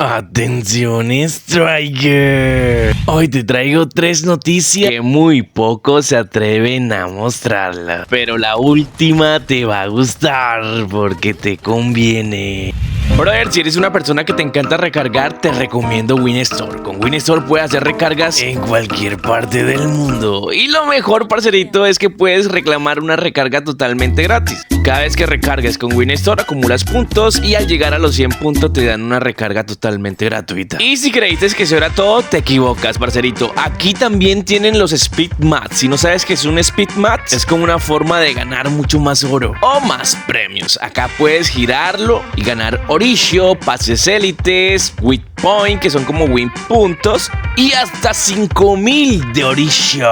Atención, Striker. Hoy te traigo 3 noticias que muy pocos se atreven a mostrarlas, pero la última te va a gustar porque te conviene. Brother, si eres una persona que te encanta recargar, te recomiendo WinStore. Con WinStore puedes hacer recargas en cualquier parte del mundo. Y lo mejor, parcerito, es que puedes reclamar una recarga totalmente gratis. Cada vez que recargues con WinStore acumulas puntos y al llegar a los 100 puntos te dan una recarga totalmente gratuita. Y si creíste que eso era todo, te equivocas, parcerito. Aquí también tienen los Speed Mats. Si no sabes qué es un Speed Mat, es como una forma de ganar mucho más oro o más premios. Acá puedes girarlo y ganar Oricio, pases élites, Win Point, que son como win puntos, y hasta 5000 de Oricio.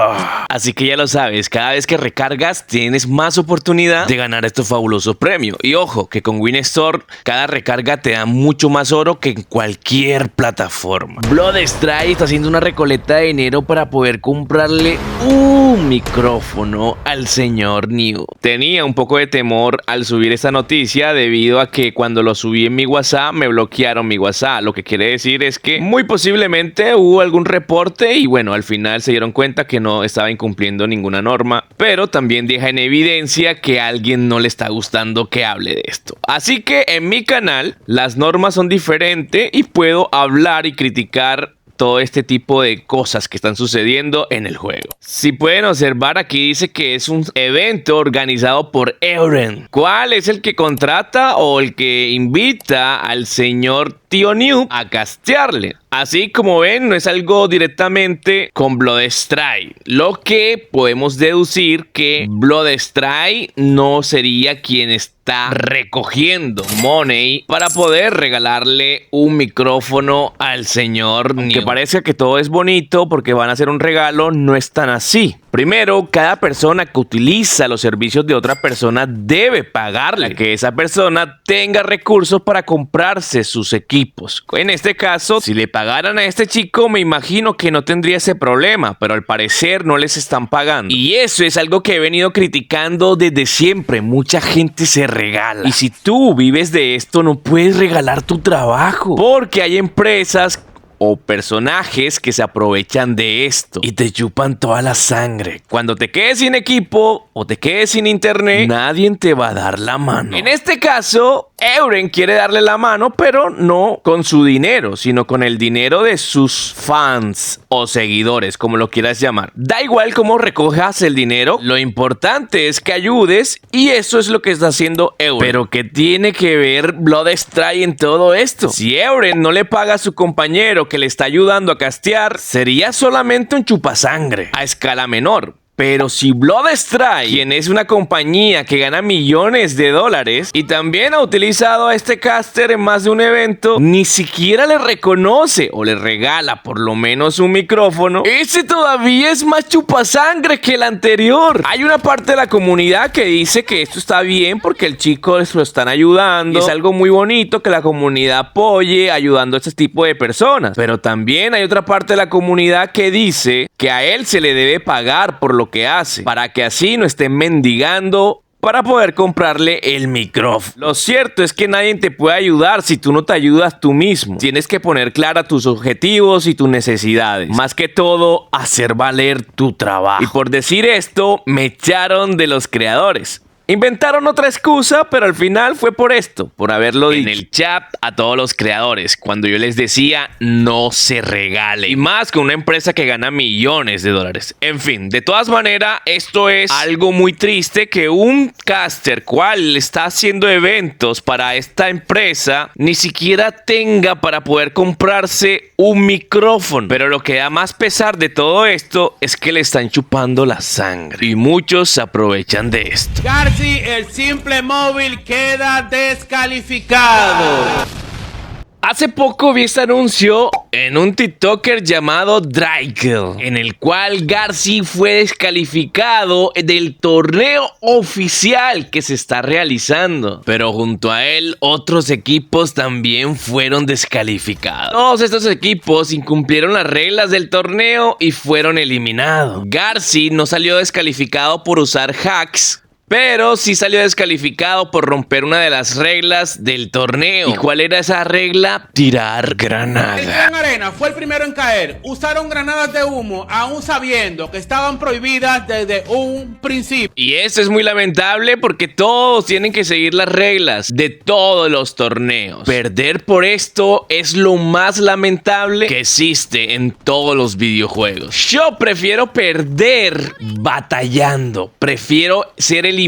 Así que ya lo sabes, cada vez que recargas tienes más oportunidad de ganar estos fabulosos premios. Y ojo, que con WinStore cada recarga te da mucho más oro que en cualquier plataforma. Bloodstrike está haciendo una recolecta de dinero para poder comprarle un micrófono al señor New. Tenía un poco de temor al subir esta noticia debido a que cuando lo subí en mi WhatsApp me bloquearon mi WhatsApp. Lo que quiere decir es que muy posiblemente hubo algún reporte y bueno, al final se dieron cuenta que no estaba incumpliendo ninguna norma, pero también deja en evidencia que a alguien no le está gustando que hable de esto. Así que en mi canal las normas son diferentes y puedo hablar y criticar todo este tipo de cosas que están sucediendo en el juego. Si pueden observar, aquí dice que es un evento organizado por Euren. ¿Cuál es el que contrata o el que invita al señor Tío New a castearle? Así como ven, no es algo directamente con Bloodstrike, lo que podemos deducir que Bloodstrike no sería quien está recogiendo money para poder regalarle un micrófono al señor New. Que parece que todo es bonito porque van a hacer un regalo, no es tan así. Primero, cada persona que utiliza los servicios de otra persona debe pagarle a que esa persona tenga recursos para comprarse sus equipos. En este caso, si le pagaran a este chico, me imagino que no tendría ese problema, pero al parecer no les están pagando. Y eso es algo que he venido criticando desde siempre. Mucha gente se regala. Y si tú vives de esto, no puedes regalar tu trabajo, porque hay empresas o personajes que se aprovechan de esto y te chupan toda la sangre. Cuando te quedes sin equipo o te quedes sin internet, nadie te va a dar la mano. En este caso, Euren quiere darle la mano, pero no con su dinero, sino con el dinero de sus fans o seguidores, como lo quieras llamar. Da igual cómo recojas el dinero, lo importante es que ayudes y eso es lo que está haciendo Euren. Pero ¿qué tiene que ver Bloodstrike en todo esto? Si Euren no le paga a su compañero que le está ayudando a castear, sería solamente un chupasangre a escala menor. Pero si Bloodstrike, quien es una compañía que gana millones de dólares y también ha utilizado a este caster en más de un evento, ni siquiera le reconoce o le regala por lo menos un micrófono, ese todavía es más chupasangre que el anterior. Hay una parte de la comunidad que dice que esto está bien porque el chico les lo están ayudando. Y es algo muy bonito que la comunidad apoye ayudando a este tipo de personas. Pero también hay otra parte de la comunidad que dice que a él se le debe pagar por lo que hace, para que así no estén mendigando para poder comprarle el micrófono. Lo cierto es que nadie te puede ayudar si tú no te ayudas tú mismo. Tienes que poner clara tus objetivos y tus necesidades. Más que todo, hacer valer tu trabajo. Y por decir esto, me echaron de los creadores. Inventaron otra excusa, pero al final fue por esto, por haberlo dicho. En el chat a todos los creadores, cuando yo les decía no se regale. Y más con una empresa que gana millones de dólares. En fin, de todas maneras, esto es algo muy triste que un caster cual está haciendo eventos para esta empresa ni siquiera tenga para poder comprarse un micrófono. Pero lo que da más pesar de todo esto es que le están chupando la sangre. Y muchos se aprovechan de esto. El simple móvil queda descalificado. Hace poco vi este anuncio en un TikToker llamado Drakel, en el cual Garci fue descalificado del torneo oficial que se está realizando. Pero junto a él, otros equipos también fueron descalificados. Todos estos equipos incumplieron las reglas del torneo y fueron eliminados. Garci no salió descalificado por usar hacks, pero sí salió descalificado por romper una de las reglas del torneo. ¿Y cuál era esa regla? Tirar granada. El Clan Arena fue el primero en caer. Usaron granadas de humo, aún sabiendo que estaban prohibidas desde un principio. Y eso es muy lamentable porque todos tienen que seguir las reglas de todos los torneos. Perder por esto es lo más lamentable que existe en todos los videojuegos. Yo prefiero perder batallando. Prefiero ser eliminado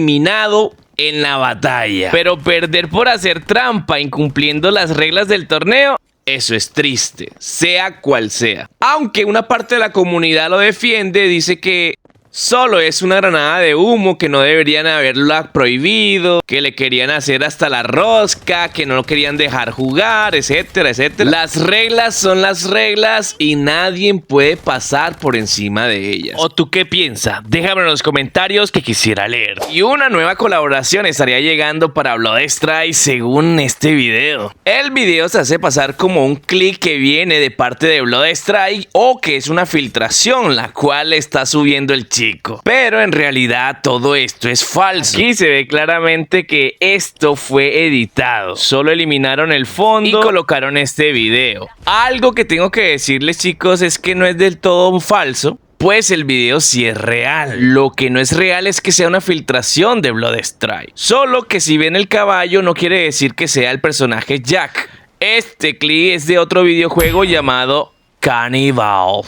en la batalla. Pero perder por hacer trampa, incumpliendo las reglas del torneo, eso es triste, sea cual sea. Aunque una parte de la comunidad lo defiende, dice que solo es una granada de humo, que no deberían haberla prohibido, que le querían hacer hasta la rosca, que no lo querían dejar jugar, etcétera, etcétera. Las reglas son las reglas y nadie puede pasar por encima de ellas. ¿O tú qué piensas? Déjame en los comentarios que quisiera leer. Y una nueva colaboración estaría llegando para Bloodstrike según este video. El video se hace pasar como un clip que viene de parte de Bloodstrike o que es una filtración la cual está subiendo el chico. Pero en realidad todo esto es falso. Aquí se ve claramente que esto fue editado. Solo eliminaron el fondo y colocaron este video. Algo que tengo que decirles, chicos, es que no es del todo falso, pues el video sí es real. Lo que no es real es que sea una filtración de Bloodstrike. Solo que si ven el caballo no quiere decir que sea el personaje Jack. Este clip es de otro videojuego llamado Cannibal,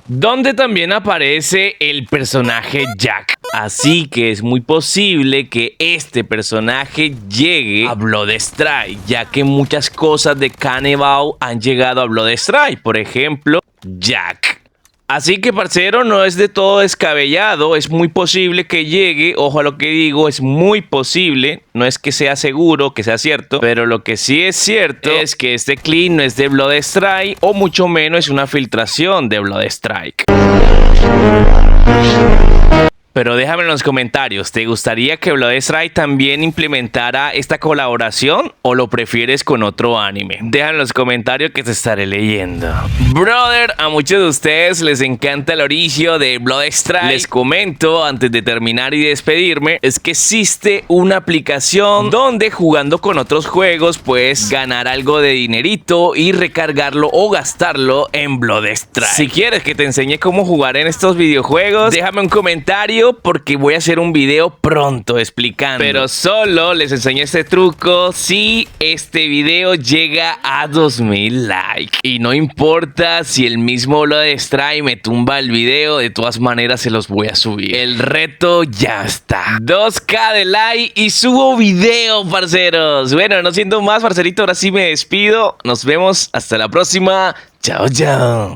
donde también aparece el personaje Jack. Así que es muy posible que este personaje llegue a Bloodstrike, ya que muchas cosas de Cannibal han llegado a Bloodstrike. Por ejemplo, Jack. Así que, parcero, no es de todo descabellado, es muy posible que llegue, ojo a lo que digo, es muy posible, no es que sea seguro, que sea cierto, pero lo que sí es cierto es que este clip no es de Bloodstrike, o mucho menos es una filtración de Bloodstrike. Pero déjame en los comentarios, ¿te gustaría que Bloodstrike también implementara esta colaboración o lo prefieres con otro anime? Déjame en los comentarios que te estaré leyendo. Brother, a muchos de ustedes les encanta el origen de Bloodstrike. Les comento antes de terminar y despedirme, es que existe una aplicación donde jugando con otros juegos puedes ganar algo de dinerito y recargarlo o gastarlo en Bloodstrike. Si quieres que te enseñe cómo jugar en estos videojuegos, déjame un comentario porque voy a hacer un video pronto explicando. Pero solo les enseño este truco si este video llega a 2000 likes. Y no importa si el mismo Bloodstrike me tumba el video, de todas maneras se los voy a subir. El reto ya está. 2K de like y subo video, parceros. Bueno, no siendo más, parcerito, ahora sí me despido. Nos vemos hasta la próxima. Chao, chao.